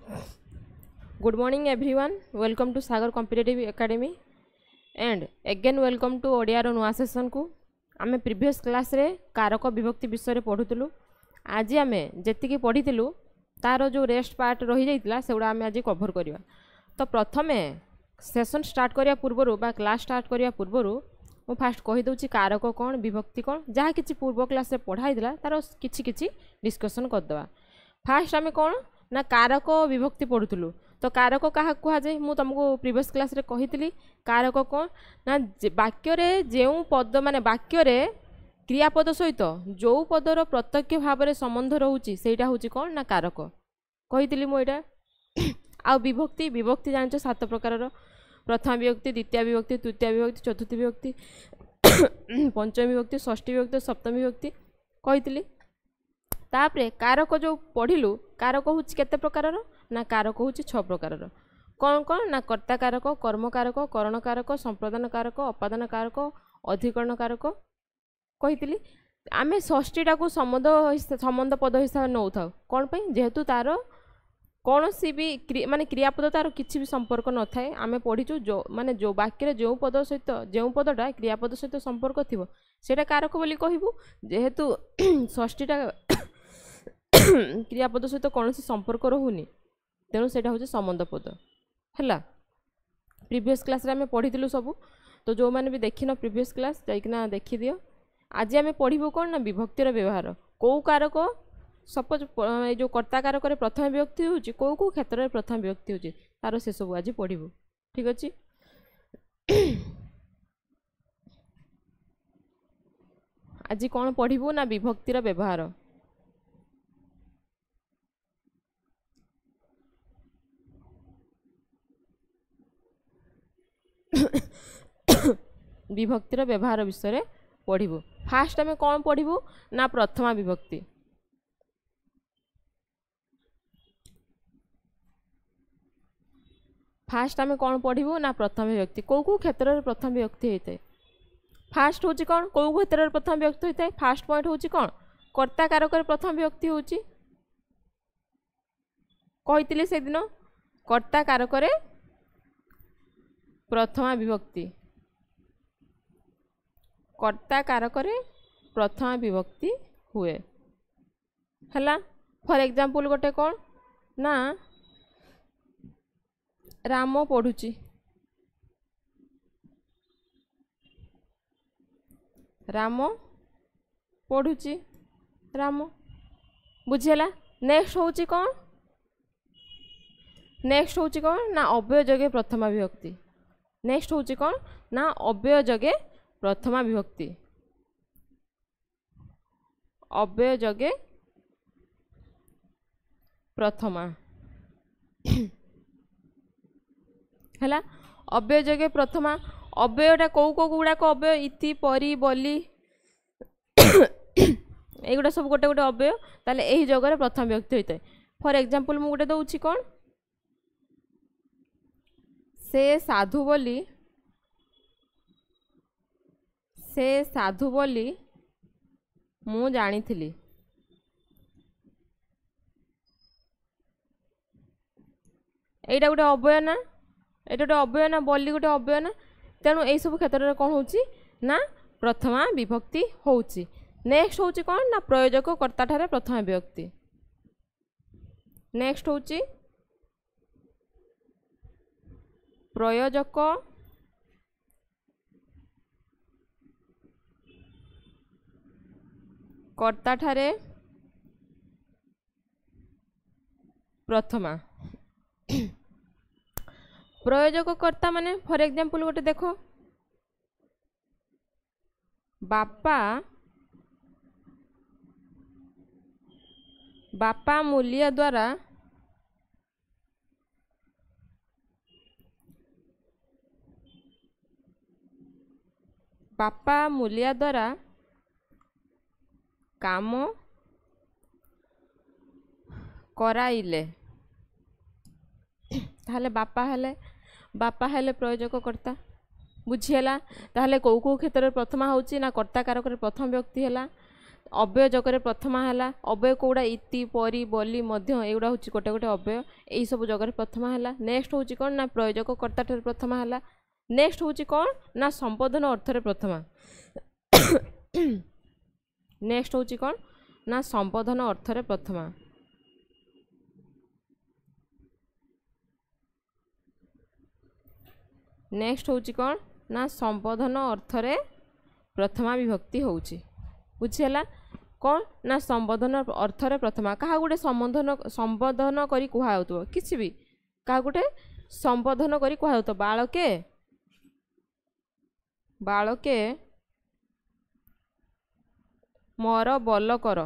Good morning everyone. Welcome to Sagar Competitive Academy and again welcome to Odia रो नुआ session को आमे previous class रे कारक विभक्ति विषय रे पढुतलु। आज आमे जेतिकी पढितलु तार जो रेस्ट पार्ट रही जाइतला सेउडा आमे आज कवर करिवा। तो प्रथमे सेशन स्टार्ट करिया पूर्वरु बा क्लास स्टार्ट करिया पूर्वरु मु फास्ट कहि दउची कारक कोन विभक्ति कोन जहा किछि पूर्व क्लास रे पढाइदिला तार किछि किछि डिस्कशन कर दवा। फास्ट आमे कोन ना कारक विभक्ति पढुतलु। तो कारक क्या कहुए मुझे तुमको प्रीवियस क्लास रे कही कारक कौन ना वाक्य रे जो पद माने वाक्य रे क्रियापद सहित जो पदर प्रत्यक्ष भाव में संबंध रोचे सेटा हूँ कौन ना कारक कही मुझा आ विभक्ति विभक्ति जान 7 प्रकार प्रथम विभक्ति द्वितीय विभक्ति तृतीय विभक्ति चतुर्थ विभक्ति पंचम विभक्ति षष्ठी विभक्ति सप्तम विभक्ति कही तापरे कारक जो पढ़िलु कारक हूँ केते प्रकार ना कारक हूँ 6 प्रकार कौन कौन ना कर्ता कारक कर्म कारक करण कारक संप्रदान कारक अपादान कारक अधिकरण कारक कही आम षष्ठीटा को संबंध पद हिसाब से नौ था कौन पे जेहेतु तार कौन सी भी माने क्रियापद तार किसी भी संपर्क न थाए आम पढ़ीचु जो माने जो वाक्य जो पद सहित जो पदटा क्रियापद सहित संपर्क थी सेटा कारक बोली कहबू जेहेतु षष्ठीटा क्रियापद सहित कौन सी संपर्क रोनी तेणु सेटा हूँ संबंध पद है। प्रीवियस क्लास रे आमे पढ़ी सबू तो जो मैंने भी देखिन प्रीवियस क्लास जाइकिना देखी दियो। आज आमे पढ़िबो कौन ना विभक्तिर व्यवहार कौ कारक सपोज जो कर्ता कारक प्रथम विभक्ति होची कौ कौ क्षेत्र में प्रथम विभक्ति होची तार से सब आज पढ़िबो ठीक अछि। आज कौन पढ़िबो ना विभक्तिर व्यवहार विभक्तिर व्यवहार विषय पढ़िबो। फास्ट आमे कौन पढ़िबो ना प्रथमा विभक्ति फास्ट आमे कौन पढ़िबो ना प्रथम विभक्ति कौ कौ क्षेत्र में प्रथम विभक्ति होता है। फास्ट हूँ कौन कौ क्षेत्र में प्रथम विभक्ति होता है। फास्ट पॉइंट हूँ कौन कर्ता कारक प्रथम विभक्ति होची कही से दिन कर्ता कारक प्रथमा विभक्ति कर्ता कारक प्रथमा विभक्ति हुए है। फॉर एग्जांपल गोटे कौन ना राम पढ़ुची राम पढ़ुची राम बुझेला। नेक्स्ट हूँ कौन नेक्स्ट हूँ कौन ना अव्यय जगे प्रथमा विभक्ति नेक्स्ट हूँ कौन ना अव्यय जगे प्रथमा विभक्ति अव्यय जगे प्रथमा है। अव्यय जगे प्रथमा अव्ययटा कौ कौ गुड़ाक अव्यय इति परी बली एगुड़ा सब गोटे गोटे अव्यय ताले एही जगह प्रथम विभक्ति होता है। फॉर एग्जांपल मु गोटे दउछि कौन से साधु बोली मु जानी थी एटा गोटे अव्यय ना एटा गोटे अव्यय ना बोली गोटे अव्यय ना तेणु यही सब क्षेत्र में कौन होची ना प्रथमा विभक्ति होची। नेक्स्ट होची कौन ना प्रयोजक कर्ता ठारे प्रथमा विभक्ति नेक्स्ट होची प्रयोजक कर्ता ठारे प्रथमा प्रयोजक कर्ता माने फॉर एग्जांपल गोटे देखो बापा मूलिया द्वारा काम कराइले ताहले बापा हेले प्रयोजक कर्ता बुझीला। ताहले कौ कौ क्षेत्र में प्रथमा होची ना कर्ता कारक प्रथम विभक्ति है अव्यय जगह प्रथमा है अव्यय कौड़ा इति परी बोली एगुड़ा हूँ गोटे गोटे अव्यय यही सब जगह प्रथमा है नेक्स्ट हूँ कौन ना प्रयोजक कर्ता ठारे प्रथमा है नेक्स्ट हूँ कौन ना संबोधन अर्थरे प्रथमा नेक्स्ट हूँ कौन ना संबोधन अर्थरे प्रथमा नेक्स्ट हूँ कौन ना संबोधन अर्थरे प्रथमा विभक्ति होउची बुझीला कौन ना संबोधन अर्थरे प्रथमा क्या गोटे संबोधन करी कहउथबो किछि भी क्या गोटे संबोधन करी कहउथबो बालके बालके मोर बल कर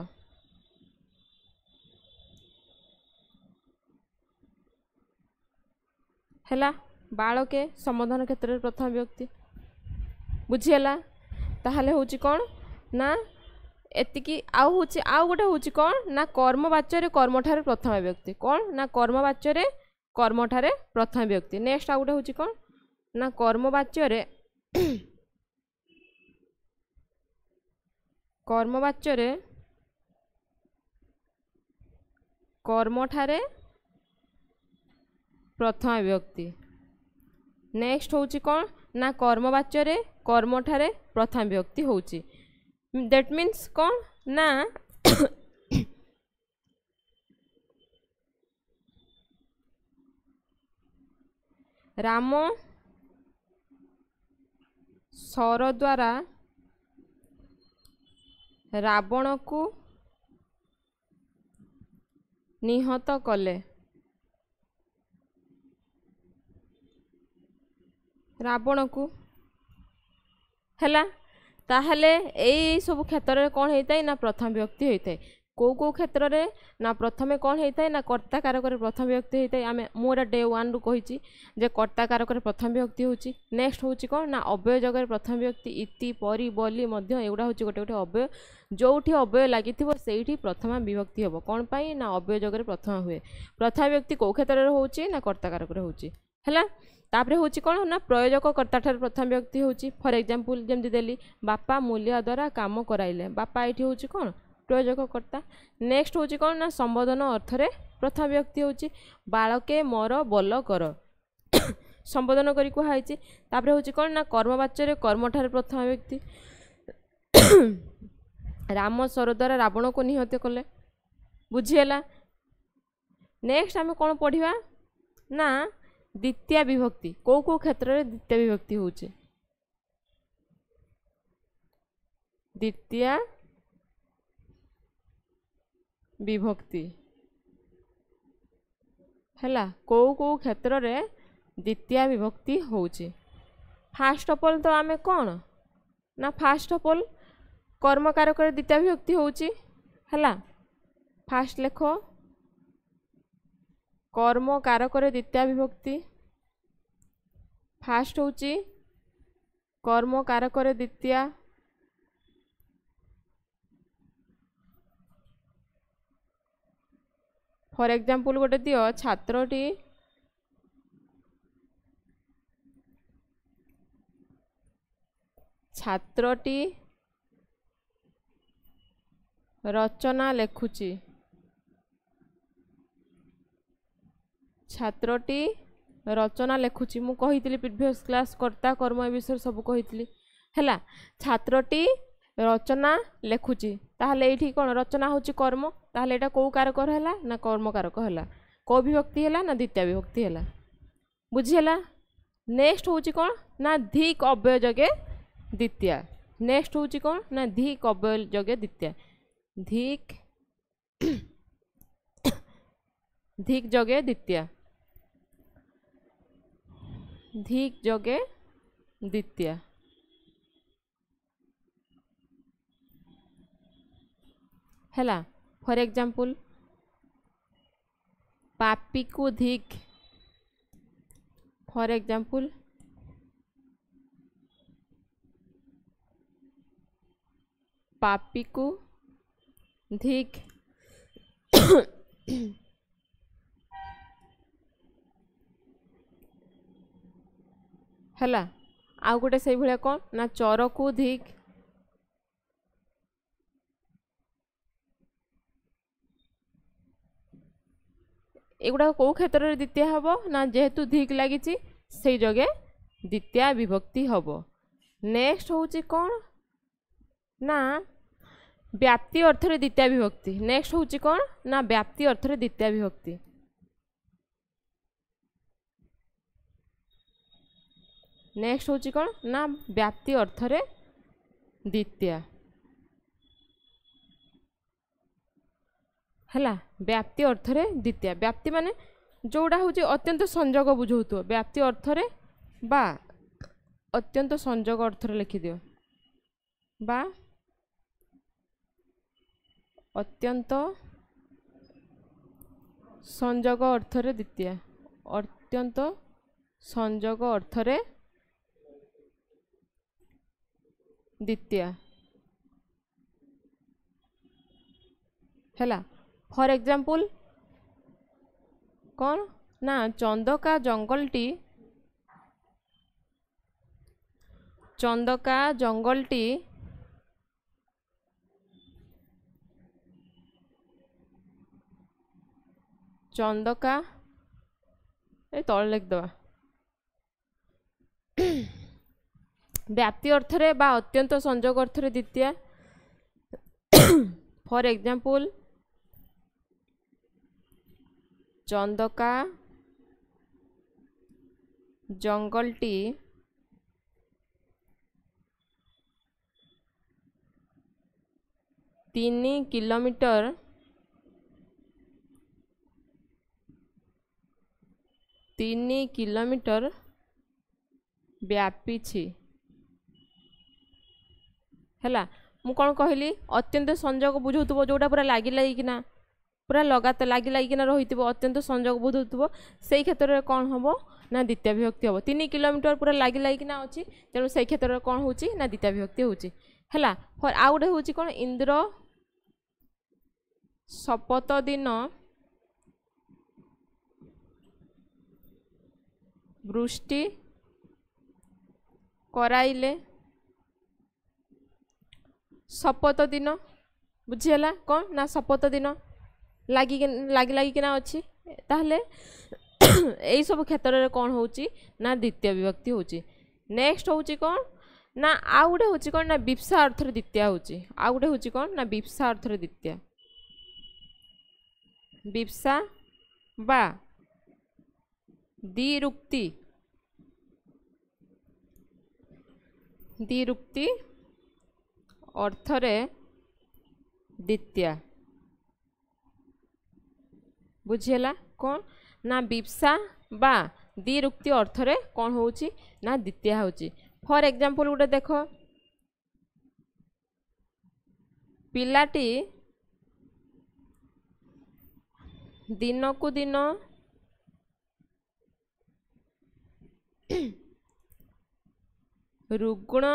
हैला बालके संबोधन क्षेत्र में प्रथम विभक्ति बुझीला ताहले होची कौन ना एतिकी आउ गोटे होची कौन ना कर्मवाच्य रे कर्मठारे प्रथम विभक्ति कौन ना कर्मवाच्य रे कर्मठारे प्रथम विभक्ति नेक्स्ट आउ गोटे होची कौन ना कर्मवाच्य रे कर्मठारे प्रथम विभक्ति नेक्स्ट होची कौन ना कर्मवाच्य रे कर्मठारे प्रथम विभक्ति होची दैट मीन्स कौन ना राम सर द्वारा रावण को निहत कले रावण को हैला ताहले एई सब क्षेत्र में कौन होता है ना प्रथम विभक्ति होता है को क्षेत्र में ना प्रथमे कौन होता है ना कर्ता कारक प्रथम विभक्ति होता है आम मुझे डे 1 रु कही जे कर्ता कारक प्रथम विभक्ति होची नेक्स्ट होची कौन ना अव्यय जगह प्रथम विभक्ति इति परी बोली एगुड़ा हूँ गोटे गोटे अव्यय जोठी अव्यय लगी से प्रथमा विभक्ति हम कौन पाई ना अव्यय जगह प्रथम हुए प्रथम विभक्ति कौ क्षेत्र में होची ना कर्ता कारक होची हैला तापरे होची कौन ना प्रयोजक कर्ता ठारे प्रथम विभक्ति होची फॉर एग्जांपल जमती देली बापा मूल्य द्वारा काम कराइले बापा ये होची कौन प्रयोजक कर्ता नेक्स्ट होची कौन ना संबोधन अर्थरे प्रथम विभक्ति होची बालके मोर बल कर संबोधन करी कुहाइची तापरे होची कौन ना कर्मवाच्य रे कर्मठारे प्रथम विभक्ति राम सर द्वारा रावण को निहत्य कले बुझीला नेक्स्ट आम कौन पढ़िबा ना द्वितीय विभक्ति को क्षेत्र में द्वितीय विभक्ति होची द्वितीय विभक्ति हैला को क्षेत्र में द्वितीय विभक्ति होची फास्ट ऑफ ऑल तो आमे कौन ना फास्ट ऑफ ऑल कर्म कारक द्वितीय विभक्ति होची हैला फास्ट लेख कर्म कारक द्वितीय विभक्ति फास्ट होची कर्म कारक द्वितीय फॉर एग्जांपल गोटे दियो छात्रटी रचना लेखुची छात्रटी रचना लेखुची मु कही प्रीवियस क्लास कर्ता कर्म विषय सब कही हैला छात्रटी रचना लेखुची ताहले एठी कोन रचना होची कर्म ताहले एटा को कारक हैला ना कर्म कारक हैला को विभक्ति हैला ना द्वितीय विभक्ति हैला बुझिला नेक्स्ट होची कोन ना धिक अव्यय जगे द्वितीय नेक्स्ट होची कोन ना धिक अव्यय जगे द्वितीय धिक धिक जगे द्वितीय धिक जगे द्वितीय हैला फॉर एग्जांपल पापी को धिक फॉर एग्जांपल पापी को धिक हैला आउ गोटे से भाया कौन ना चोर को धिक एगुड़ा कौ क्षेत्र में द्वितीय हम ना जेहेतु धिक लगी से जगह द्वितीय विभक्ति हम। नेक्स्ट हूँ कौन ना व्याप्ति अर्थ रे द्वितीय विभक्ति। नेक्स्ट हूँ कौन ना व्याप्ति अर्थ रे द्वितीय विभक्ति। नेक्स्ट हूँ कौन ना व्याप्ति अर्थ रे द्वितीय है। व्याप्ति अर्थ रे द्वितीय व्याप्ति माने जोड़ा हूँ अत्यंत संजोग बुझाऊ व्याप्ति अर्थ रे बा अत्यंत संजोग अर्थ रे लिखि दियो बा अत्यंत संजोग अर्थ रे द्वितीय अत्यंत संजोग अर्थ रे द्वितीय है। फॉर एग्जांपल कौन ना चंदका जंगलटी चंदका ए तल लिख दवा व्याप्ति अर्थ रे बा अत्यंत संजोग अर्थ रे द्वितीय। फॉर एग्जांपल चंदका जंगलटी 3 किलोमीटर व्यापी छी है। मु कौन कहली अत्यंत संजोग बुझाऊ जोटा पूरा लगी लगिना पूरा लगातार लगी रही अत्यंत संजोग बुझाऊ से क्षेत्र में कौन हम ना द्वितीय विभक्ति हम। 3 किलोमीटर पूरा लगी अच्छी तेणु से क्षेत्र में कौन हो ना द्वितीय विभक्ति होची है। फर आउ गोटे हूँ कौन इंद्र शपथ दिन वृष्टि कराइले शपथ दिन बुझीगला कौन ना शपथ दिन लगिना अच्छी ताहले यही सब क्षेत्र में कौन हो ना द्वितीय विभक्ति होची। नेक्स्ट हूँ कौन ना आउ गोटे हूँ कौन ना विप्सा अर्थ द्वितीय होची। आउ गोटे हूँ कौन ना विप्सा अर्थ द्वितीय विप्सा बा द्विरुक्ति अर्थ रे द्वितीय बुझीगला कौन ना विप्सा बा द्विरुक्ति अर्थ रे कौन हो ना द्वितीय होची। फॉर एग्जांपल गोटे देख पिलाटी दिनकू दिन रुग्ण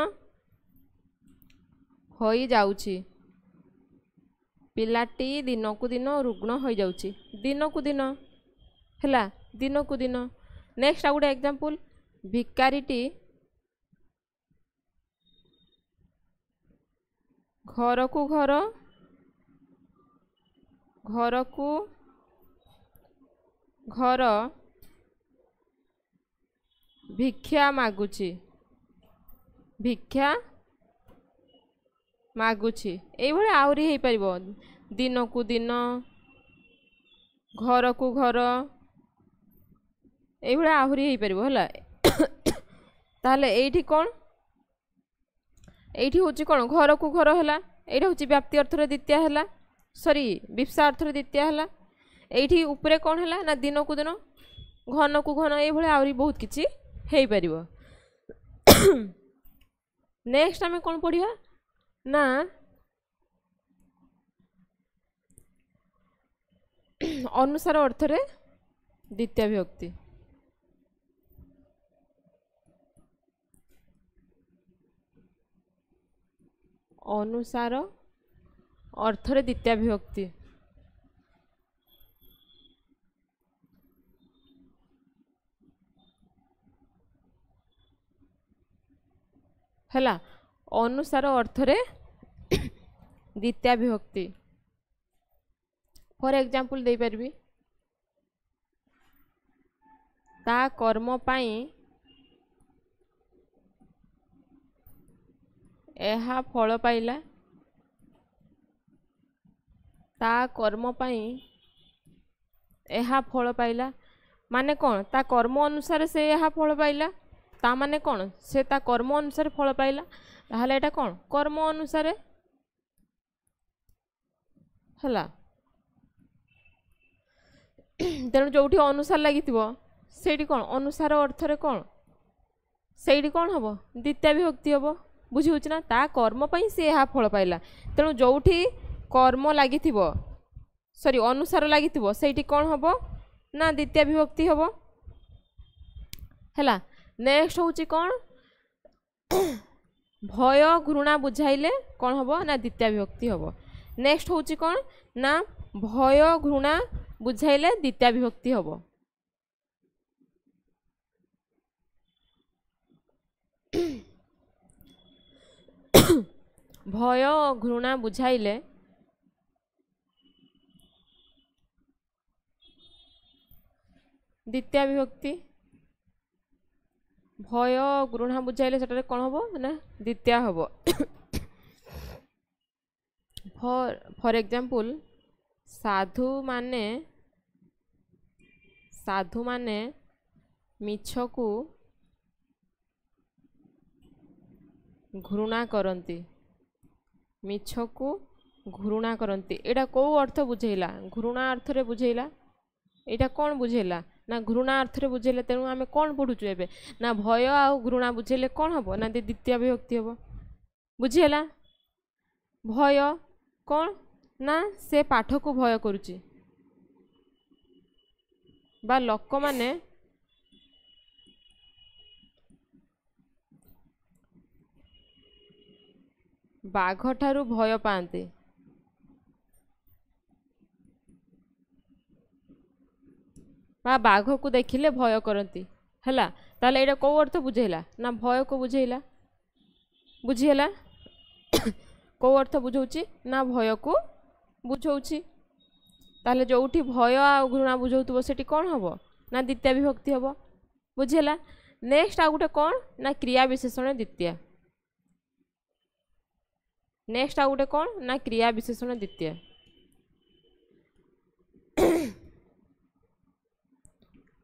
हो जाउची। पिलाटी दिनकू दिन रुग्ण हो जाउची दिनकू दिन है दिनकू दिन। नेक्स्ट आ गोटे एग्जांपल भिकारीटी घर को घर भिक्षा मागुची ये आहरी हो पार दिन को दिन घर को घर ये आहरी हो पार है। ताहले एठी कौन एठी होची कौन घर को घर है ये हूँ व्याप्ति अर्थ द्वितीय है सॉरी विप्सा अर्थ द्वितीय है। एठी उपरे कौन है ना दिन को दिन घन को घन ये आहरी बहुत किसी हो पार। नेक्स्ट आम कौन पढ़िया ना अनुसार अर्थ रे द्वितीय विभक्ति। अनुसार अर्थ रे द्वितीय विभक्ति है। अनुसार अर्थ रे द्वितीय विभक्ति फॉर एग्जांपल दे पारबी ତା कर्म पाई एहा फल पाइला ता कर्म पाई एहा फल पाइला माने कौन ता कर्म अनुसार से एहा फल पाइला ता माने कौन से ता कर्म अनुसार फल पाइला ताहले एटा कौन कर्म अनुसार हला तेणु जो अनुसार लगी से कौन अनुसार अर्थ रे कौन से कौन हम द्वितीय विभक्ति हम बुझी होची ना ता कर्म पाई से एहा फल पाइला तेणु जो कर्म लगी सॉरी अनुसार लगी से कौन हम ना द्वितीय विभक्ति हम है नेक्स्ट हूँ कौन भय घृणा बुझाइले कौन हम ना द्वितीय विभक्ति हम नेक्स्ट हूँ कौन ना भय घृणा बुझाइले द्वितीय विभक्ति हम भय घृणा बुझाइले द्वितीय विभक्ति भय घृणा बुझाइले सेटारे कौन हम ना द्वितीय हम फॉर एग्जांपल साधु माने मिछ को घृणा करती मिछ को घृणा करती एटा को अर्थ बुझेला घृणा अर्थ रे बुझेला एटा कौन बुझेला ना घृणा अर्थ रे बुझेला तेणु आमे कौन पढ़ुचु एबे ना भय आ घृणा बुझेले कौन हम ना द्वितीय विभक्ति हम बुझेला भय कौन ना से पाठ को भय करुची बा लोक माने बाघ ठारू भय पाते बा बाघ को देखिले भय करती है ताले एटा कौ अर्थ बुझेला ना भय को बुझेला बुझीला कौ अर्थ बुझौची ना भय को बुझौची ताले जोठी भय आ घृणा बुझौतबो सेठी कौन हम ना द्वितीय विभक्ति हम बुझेला नेक्स्ट आ गुटे कौन ना क्रिया विशेषण द्वितीय नेक्स्ट आ गुटे कौन ना क्रिया विशेषण द्वितीय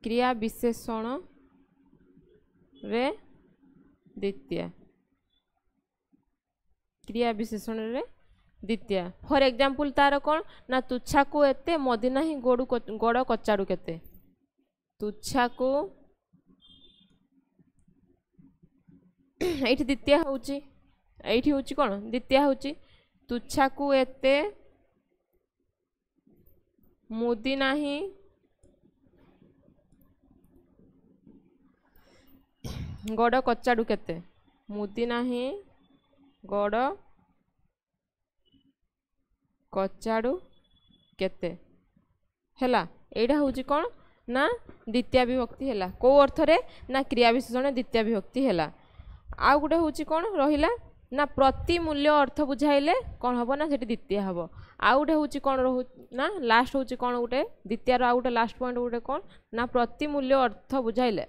क्रिया विशेषण रे द्वितीय क्रिया विशेषण रे द्वितीय फॉर एग्जांपल तार कौन ना तुच्छा को एते मदी नाही गोड़ कचाड़ू केते तुच्छा को एठी द्वितीय होची एठी होची कौन द्वितीय होची तुच्छा को एते मुदी नाही गड़ कचाड़ू केते मुदी नाही गड़ कचाड़ू केते हैला एटा होची कौन ना द्वितीय विभक्ति हैला को अर्थ रे ना क्रिया विशेषण द्वितीय विभक्ति हैला आ गुटे होची कौन रहिला ना प्रति मूल्य अर्थ बुझाइले कौन हम ना सेठी द्वितीय हम आ गुटे होची कौन रहू ना लास्ट होची कौन गुटे द्वितीय आ गुटे लास्ट पॉइंट गुटे कौन ना प्रति मूल्य अर्थ बुझाइले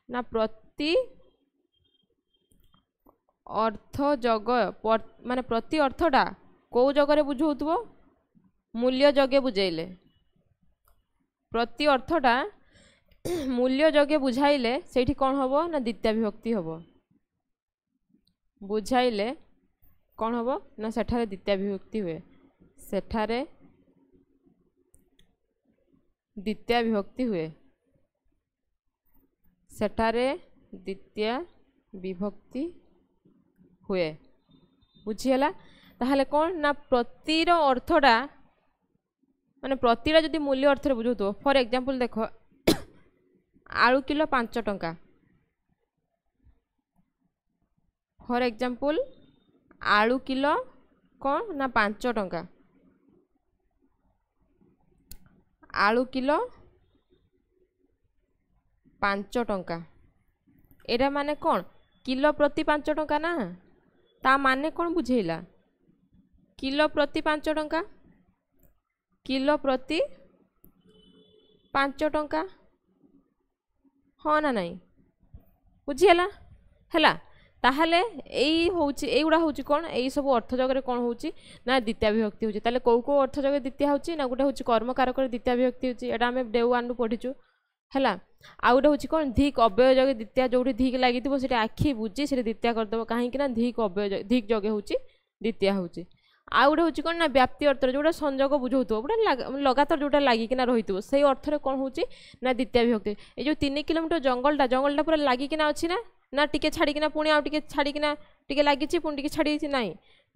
ना प्रति अर्थ जग माने प्रति अर्थटा कौ जगह बुझौतबो मूल्य जगे बुझाइले प्रति अर्थटा मूल्य जगे बुझाइले सेठी कौन हम ना द्वितीय विभक्ति हम बुझाइले कौन हम ना सेठारे द्वितीय विभक्ति हुए सेठारे द्वितीय विभक्ति हुए सेठारे द्वितीय विभक्ति हुए बुझीगला ताहले कौन ना प्रतिर अर्थटा माने प्रतिर जदि मूल्य अर्थ रे बुझो तो फॉर एग्जांपल देखो आलू किलो 5 टंका फॉर एग्जांपल आलू किलो कौन ना 5 टंका आलू किलो 5 टंका एरा माने कौन किलो प्रति 5 टंका ना ता माने कौन बुझेला किलो प्रति 5 टंका किलो प्रति 5 टंका हाँ ना नहीं बुझीगला है ताहले एगुड़ा हूँ कौन यही सब अर्थ जगह कौन हो ना द्वितीय विभक्ति होची ताले कौ कौ अर्थ जगह द्वितीय होची ना गोटे हूँ कर्म कारक द्वितीय विभक्ति होची एटा आमे डे 1 रु पढ़ीचु है आउ गोटे हूँ कौन धिक अव्यय जगह द्वितीय जो धिक लगी से आखि बुझी से द्वितीय करदेव कहीं धिक अव्यय धिक जगह हूँ द्वितीय हूँ आउ गोटे हूँ कौन ना व्याप्ति अर्थ जोटा संजोग बुझाऊ गोटे लगातार जोटा लगिकिना रही से अर्थ कौन हो ना द्वितीय विभक्ति ये जो 3 किलोमीटर जंगलटा पूरा लगिकिना अच्छी ना टिके छाड़ीकिना पुणी आउ टिके छाड़ीकिना टिके लागिछि पुणी टिके छाड़ी ना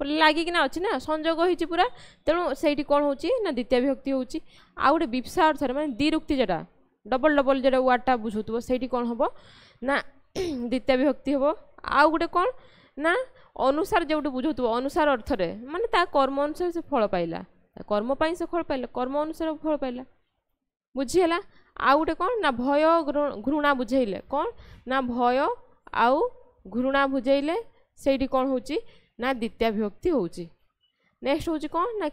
पूरा लगिकिना अच्छी ना संजोग होइछि पूरा तेणु सेठी कौन हो ना द्वितीय विभक्ति होछि आउ गोटे विप्सा अर्थ माने द्विरुक्ति जेटा डबल डबल जेटा वार्डटा बुझुथबो सेठी कौन हबो ना द्वितीय विभक्ति हबो आउ गोटे कौन ना अनुसार जोटे बुझुथबो अनुसार अर्थ रे माने ता कर्म अनुसार से फल पाइला कर्म पाई से फल पाइला कर्म अनुसार फल पाइला बुझीला आउ गोटे कौन ना भय घृणा बुझेइले कौन ना भय आउ घृणा बुझेइले सेठी कौन होची ना द्वितीय विभक्ति होची नेक्स्ट होची कौन ना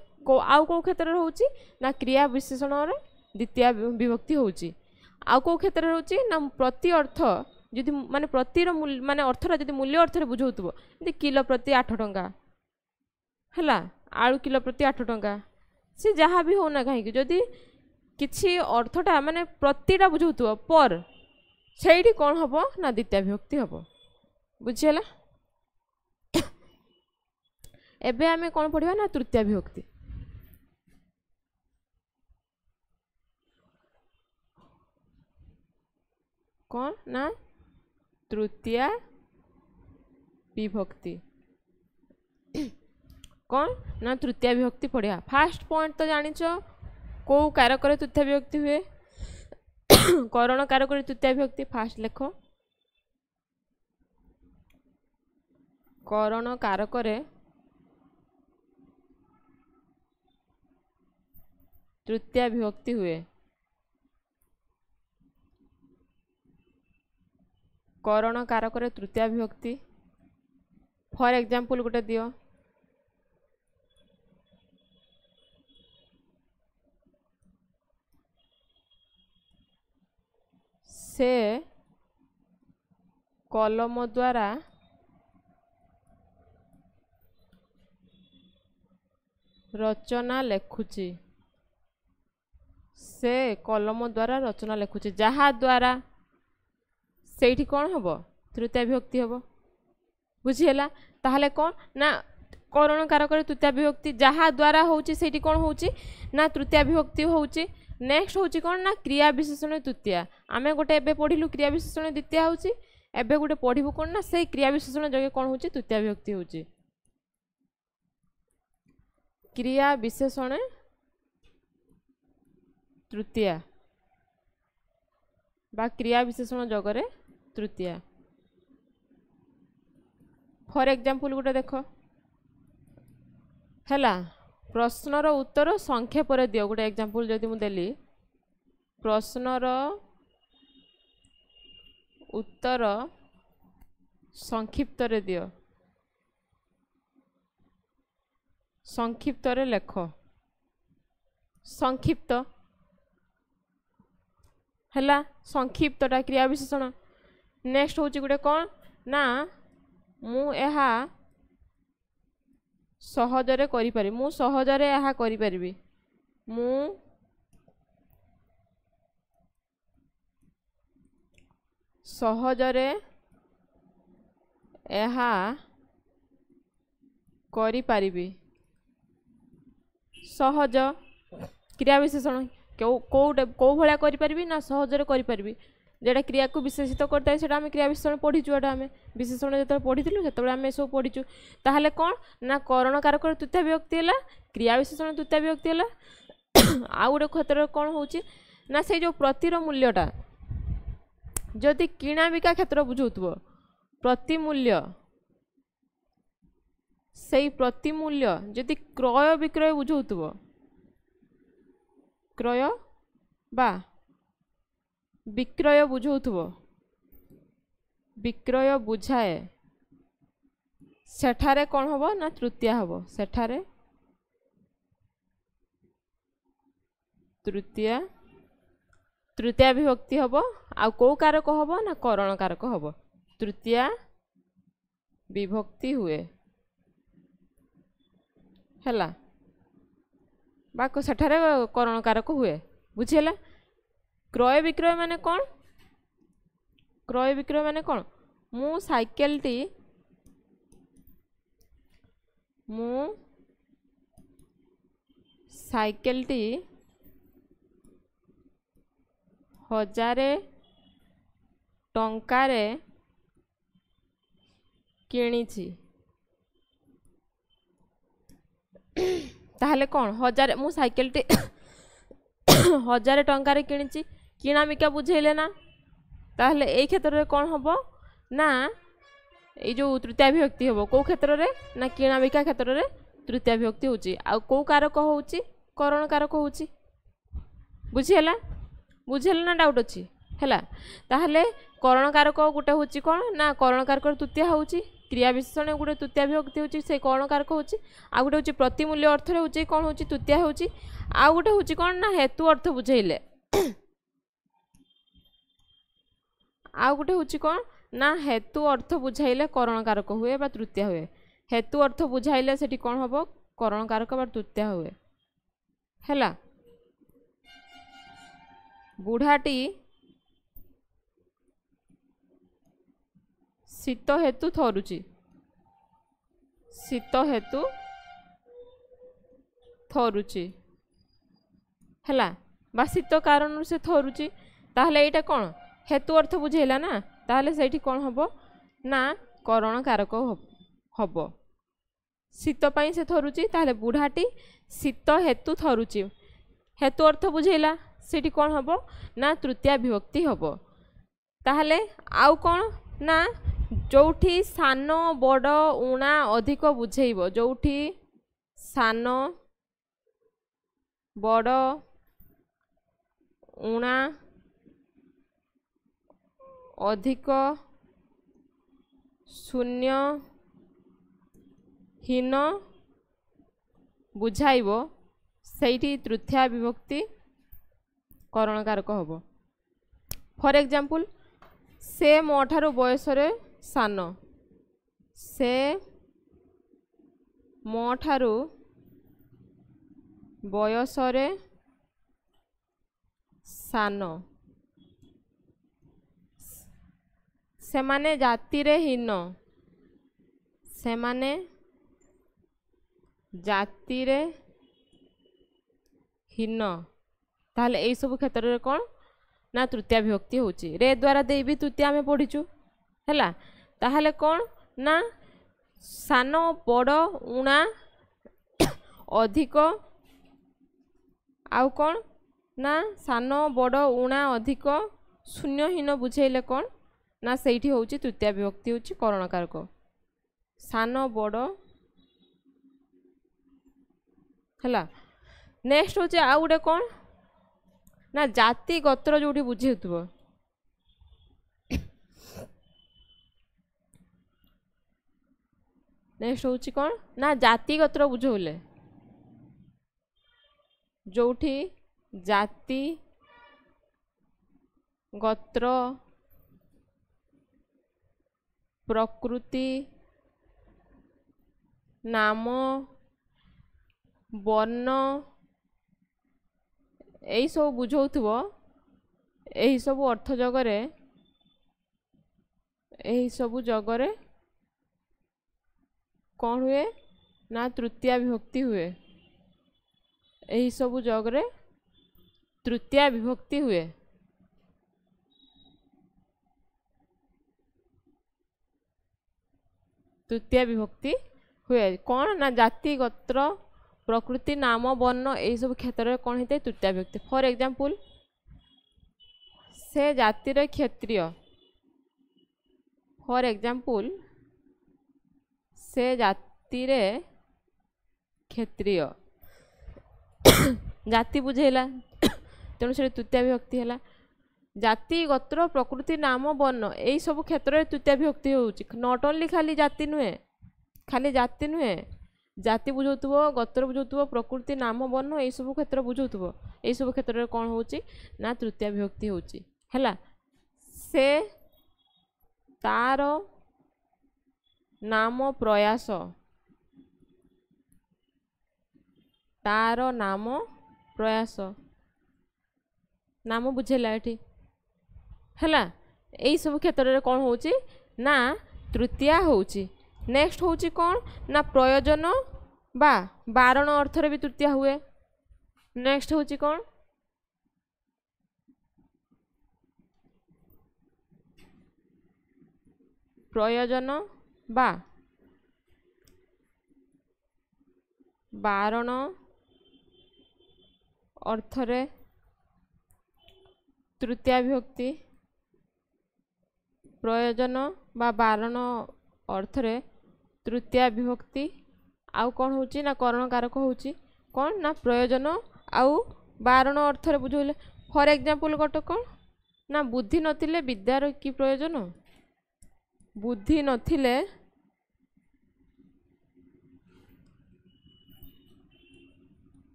आउ को क्षेत्र रे होची ना क्रिया विशेषण रे द्वितीय विभक्ति होची आउ को क्षेत्र रे होची ना प्रति अर्थ जदि माने प्रतिर माने अर्थर जदि मूल्य अर्थर बुझाउथबो जदि किलो प्रति 8 टंका हैला आलू किलो प्रति 8 टंका से जहाँ भी होना कहीं जदि किछि अर्थटा माने प्रतिटा बुझाउथबो पर सेठी कौन हबो ना द्वितीय विभक्ति हबो बुझियला एबे आमे कौन पढ़िबा ना तृतीय विभक्ति कौन ना तृतीय विभक्ति कौन ना तृतीय विभक्ति पढ़िया फास्ट पॉइंट तो जानिच को कारक तृतीय विभक्ति हुए करण कारक तृतीय विभक्ति फास्ट लेख करण कारक तृतीय विभक्ति हुए करण कारक तृतीय विभक्ति फॉर एग्जांपल गोटे दियो से कलम द्वारा रचना लेखुची से कलम द्वारा रचना लेखुची जहा द्वारा सेठी कौन हबो तृतीय विभक्ति हबो बुझीला ताहले कौन ना करण कारक तृतीय विभक्ति जहा द्वारा होची सेठी कौन होची ना तृतीय विभक्ति होची नेक्स्ट होची कौन ना क्रिया विशेषण तृतीय आमे गोटे एबे पढ़िलु क्रिया विशेषण द्वितीय होची एबे गोटे पढ़िबु कौन ना से क्रिया विशेषण जगह कौन होची तृतीय विभक्ति होची क्रिया विशेषण तृतीय बा क्रिया विशेषण जगह तृतीय फॉर एग्जांपल गोटे देख हैला प्रश्नर उत्तर संक्षेप रे दियो गोटे एग्जांपल जदि मु देली प्रश्नर उत्तर संक्षिप्त रे दियो संक्षिप्त रे लेख संक्षिप्त हैला संक्षिप्तटा क्रिया विशेषण नेक्स्ट होची गोटे कौन ना मु एहा सहजरे करि पारि मु सहजरे एहा करि परिबि मु सहजरे एहा करि पारिबि सहज क्रिया विशेषण कौ भाया करि ना सहजरे करि पारिबि जेटा क्रिया को विशेषित करता है सेटा आम क्रिया विशेषण पढ़ीचु एटा आम विशेषण जो पढ़ी से आम सब पढ़ीचु ताहले कौन ना करण कारक तृतीय विभक्ति है क्रिया विशेषण तृतीय विभक्ति है आउ गोटे क्षेत्र कौन हो ना से जो प्रतिर मूल्यटा जदि किणा बिका क्षेत्र बुझाउथबो प्रति मूल्य से प्रति मूल्य जदि क्रय विक्रय बुझाउथबो क्रय बा विक्रय बुझाउथबो विक्रय बुझाए सेठारे कौन हबो ना तृतीय हबो सेठारे तृतीय तृतीया विभक्ति हम आ कौ कारक हम ना करण कारक हम तृतीया विभक्ति हुए है बाक सेठारे करण कारक हुए बुझीला। क्रय विक्रय माने कौन क्रय विक्रय माने कौन मु साइकेलटी 1000 टंकारे किणीची ताहले कौन 1000 मु साइकेलटी 1000 टंकारे किणीची किणामिका बुझेले ना ताहले एई क्षेत्र रे कौन हबो ना ये जो तृतीया विभक्ति हम कौ क्षेत्र रे ना किणामिका क्षेत्र रे तृतीया विभक्ति होची आ कौ कारक होची करण कारक होची बुझीला बुझेले ना डाउट अछि हैला। ताहले करण कारक गोटे होची कौन ना करण कारक तृतीया होची क्रिया विशेषण गोटे तृतीया विभक्ति होची से करण कारक होची आ गोटे होची प्रतिमूल्य अर्थ रे होची कौन होची तृतीया होची आ गोटे होची कौन ना हेतु अर्थ बुझेइले आ गोटे होची कौन ना हेतु अर्थ बुझाइले करण कारक हुए बा तृतीया हुए हेतु अर्थ बुझाइले सेठी कौन हबो करण कारक बा तृतीया हुए हैला। बुढ़ाटी शीत हेतु थरुची शीत हेतु थरुची हैला बा शीत कारण से थरुची ताहले एटा कौन हेतु अर्थ बुझेला ना ताहले सेठी कौन हबो ना करण कारक हबो शीत पाई से थरुची ताहले बुढ़ाटी शीत हेतु थरुची हेतु अर्थ बुझेला सेठी कौन हबो ना तृतीया विभक्ति हबो ताहले आउ कौन ना जोठी सान बड़ उणा अधिक बुझेइबो जोठी सान बड़ उणा अधिक शून्य हीन बुझाइबो सेठी तृतीया विभक्ति करण कारक हबो। फॉर एग्जांपल से मो ठारो बयस रे सान से मो ठारो बयस रे सान से माने जाति रे हीन से माने जाति रे हीन ताहले एई सब क्षेत्र रे कौन ना तृतीया विभक्ति होची रे द्वारा दे भी तृतीया में पढ़ीचु हैला ताहले कौन ना सान बड़ उणा अधिक आउ कौन ना सान बड़ उणा अधिक शून्यहीन बुझेइले कौन ना सेठी होची तृतीया विभक्ति होची करण कारक सान बड़ हैला। नेक्स्ट होची आउ गोटे कौन ना जाति गोत्र जोटी बुझेउथबो नेक्स्ट होची कौन ना जाति गोत्र बुझौले जोठी जाति गोत्र प्रकृति नाम वर्ण यही सब बुझौथबो यही सब अर्थ जगरे यही सब जगरे कौन हुए ना तृतीया विभक्ति हुए यही सब जगरे तृतीया विभक्ति हुए तृतीया विभक्ति हुए कौन ना जाति गोत्र प्रकृति नाम वर्ण यही सब क्षेत्र में कौन होता है तृतीया विभक्ति। फॉर एग्जांपल से जातिर क्षत्रिय फॉर एग्जांपल से जातिर क्षत्रिय जाति बुझेला तेणु से तृतीया विभक्ति है जाति गोत्र प्रकृति नाम वर्ण यही सब क्षेत्र में तृतीया विभक्ति होची नॉट ओनली खाली जाति नुहे जाति बुझाउथबो गोत्र बुझाउथबो प्रकृति नाम वर्ण ए सब क्षेत्र बुझाउथबो ए सब क्षेत्र रे कोन होची ना तृतीय विभक्ति होची हैला से तार नाम प्रयास तार नाम प्रयास नाम बुझेला एठी हैला एई सब क्षेत्र रे कोन होची ना तृतीय होची नेक्स्ट होची कोन ना प्रयोजन बा बारण अर्थ रे भी तृतीय हुए नेक्स्ट होची कोन प्रयोजन बा बारण अर्थ रे तृतीय विभक्ति प्रयोजन बा बारण अर्थ रे तृतीय विभक्ति आउ कौन होची ना करण कारक होची कौन ना प्रयोजन आउ बारण अर्थ रे बुझोले फॉर एग्जांपल गोटे कौन ना बुद्धि नथिले विद्यार की प्रयोजन बुद्धि नथिले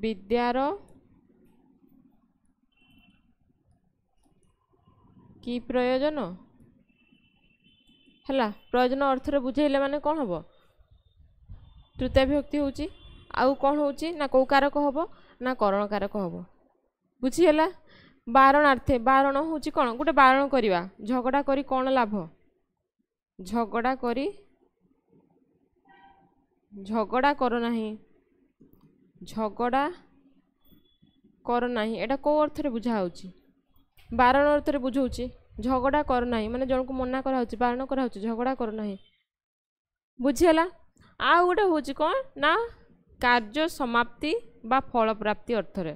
विद्यार की प्रयोजन हैला प्रयोजन अर्थ रे बुझेले माने कौन हबो तृतीय विभक्ति होची आउ कौन होची ना को कारक हबो ना करण कारक हबो बुझी हैला बारणार्थे बारण होची कौन गोटे बारण करिवा झगड़ा करी कौन लाभ झगड़ा करी झगड़ा करो नहीं झगड़ा करो नहीं एटा को अर्थ रे बुझा होची बारण अर्थ रे बुझौची झगड़ा कर नहीं माने जन को मना करा होची बारण करा होची झगड़ा कर नहीं बुझियला आ गोटे होची कोन ना कार्य समाप्ति बा फल प्राप्ति अर्थ रे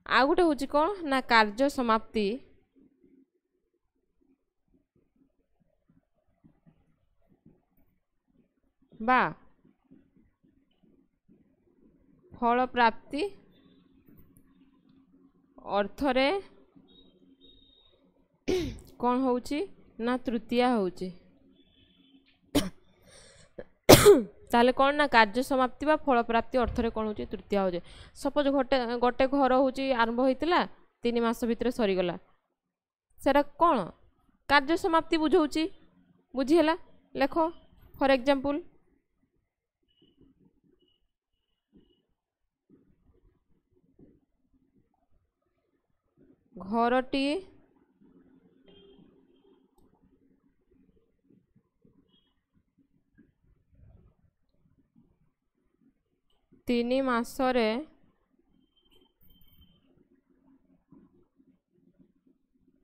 आ गोटे होची कोन ना कार्य समाप्ति बा फल प्राप्ति अर्थ रे कौन होची ना तृतीय होची ताले कौन ना कार्य समाप्ति बा फल प्राप्ति अर्थ रे कौन होची तृतीय होची सपोज गोटे घर होची आरंभ होइतिला 3 मास भितर सरी गला सेरा कौन कार्य समाप्ति बुझौची बुझी हैला लेखो फॉर एग्जांपल घरटी 3 मासरे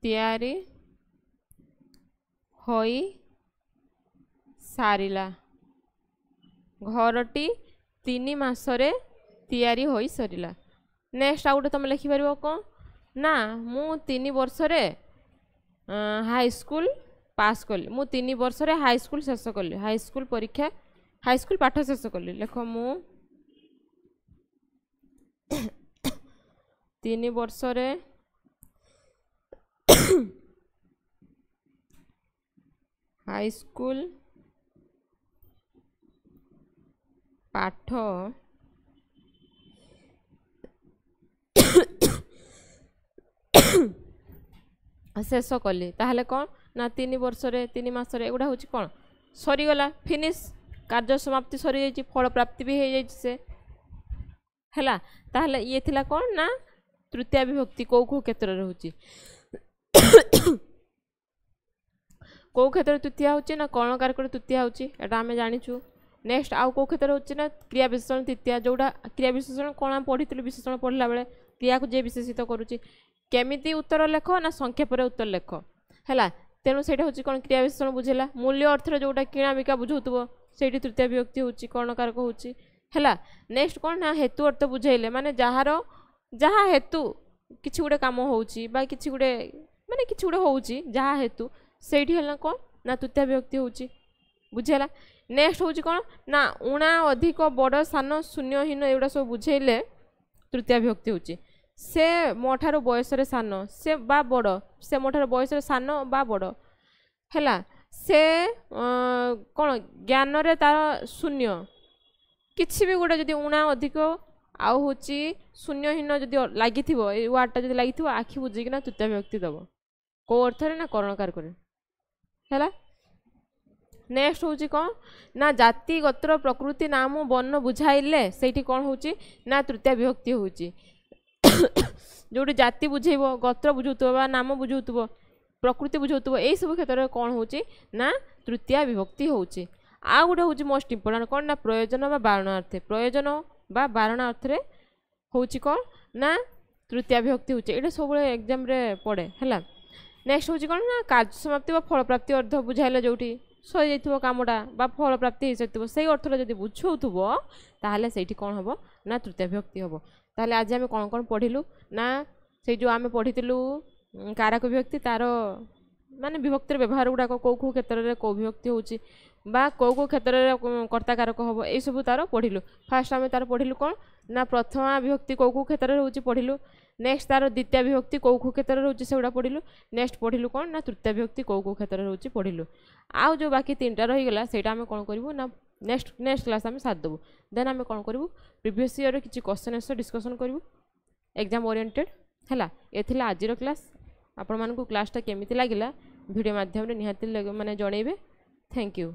तैयारी होई सारिला घरटी 3 मासरे तैयारी होई सारिला नेक्स्ट आउट तुम लिखि परबो को ना मु 3 वर्ष रे हाई स्कूल पास कली मु 3 वर्ष रे हाई स्कूल शेष कली हाई स्कूल परीक्षा हाई स्कूल पाठ शेष कली लेखो मु 3 वर्ष रे हाई स्कूल पाठ शेष कली ताहले कौन ना 3 वर्ष रे 3 मास रे एगुड़ा होची कौन सरीगला फिनिश कार्य समाप्ति सरी जाइछि फल प्राप्ति भी हो जाइछि से हैला ताहले ये थिला कौन ना तृतीय विभक्ति को क्षेत्र रे होची को क्षेत्र तृतीय होची ना कर्ण कारक तृतीय होची एटा हमें जानिछु नेक्स्ट आउ को क्षेत्र होची ना क्रिया विशेषण तृतीय जोड़ा क्रिया विशेषण कोन हम पढितलु विशेषण पढला बेले क्रिया को जे विशेषित करूची केमिति उत्तर लेख ना संक्षेप रे उत्तर लेख हैला तेनु सेटा होची कोन क्रिया विशेषण बुझेला मूल्य अर्थ रे जोड़ा किणा बिका बुझौतबो सेठी तृतीय विभक्ति होची कर्ण कारक होची हैला नेक्स्ट कोन ना हेतु अर्थ बुझाइले माने जहार जहा हेतु किछि गुडे काम होउची बा किछि गुडे माने किछि गुडे होउची जहा हेतु सेठी हला कोन ना तृतीय विभक्ति होउची बुझेला नेक्स्ट होउची कोन ना उणा अधिक बड़ सान शून्यहीन एउडा सब बुझाइले तृतीय विभक्ति होउची से मोठारो बयस रे सान से बा बड़ से मोठारो बयस रे सान बा बड़ हैला से कोन ज्ञान रे तार शून्य किसी भी गोटे जदि उणा अधिक आउ हूँ शून्यहीन जदि लगी ये वार्डटा जब लगी आखि बुझेकिना तृतीय विभक्ति दब कौ अर्थ ना करणकारक है। नेक्स्ट हूँ कौन ना जाति गोत्र प्रकृति नाम वर्ण बुझाइले से कौन हूँ ना तृतीय विभक्ति हूँ जो जाति बुझेब गोत्र बुझाऊब नाम बुझाऊब प्रकृति बुझाऊब यही सब क्षेत्र में कौन हूँ ना तृतीय विभक्ति हूँ। आउ गोटे हूँ मोस्ट इंपोर्टेंट कौन ना प्रयोजन बा बारणार्थे प्रयोजन बा बारणार्थ हूँ कौन ना तृतीय विभक्ति हूँ ये सब एग्जाम पड़े है। नेक्स्ट हूँ कौन ना कार्य समाप्ति व फल प्राप्ति अर्थ बुझाइले जो सही जाइए कामटा बा फल प्राप्ति हो सकती से अर्थटा जब बुझाऊब ताहले से कौन हम ना तृतीय विभक्ति हम। ताहले आज आम कौन कौन पढ़िलु ना से जो आम पढ़ीलु कारक विभक्ति तार माने विभक्तिर व्यवहार गुड़ाक कौ कौ क्षेत्र में कौ विभक्ति होची बा कौ कौ क्षेत्र में कर्ता कारक हम ये सब तार पढ़िलु। फास्ट आम तार पढ़िलु कौन ना प्रथमा विभक्ति कौ कौ क्षेत्र में होची पढ़िलु। नेक्स्ट तार द्वितीय विभक्ति कौ कौ क्षेत्र में होची सेगुड़ा पढ़िलु। नेक्स्ट पढ़िलु कौन ना तृतीय विभक्ति कौ कौ क्षेत्र में होची पढ़िलु। आउ जो बाकी तीनटा रहीगला सेटा आम कौन करूँ ना नेक्स्ट क्लास आम साथ देबू देन आम कौन करूँ प्रीवियस ईयर किसी क्वेश्चन आंसर डिस्कसन करूँ एग्जाम ओरिएंटेड है। ये आज क्लास आपण मानकु क्लासटा केमिति लागिला वीडियो माध्यम रे निहाती माने जणेबे। Thank you.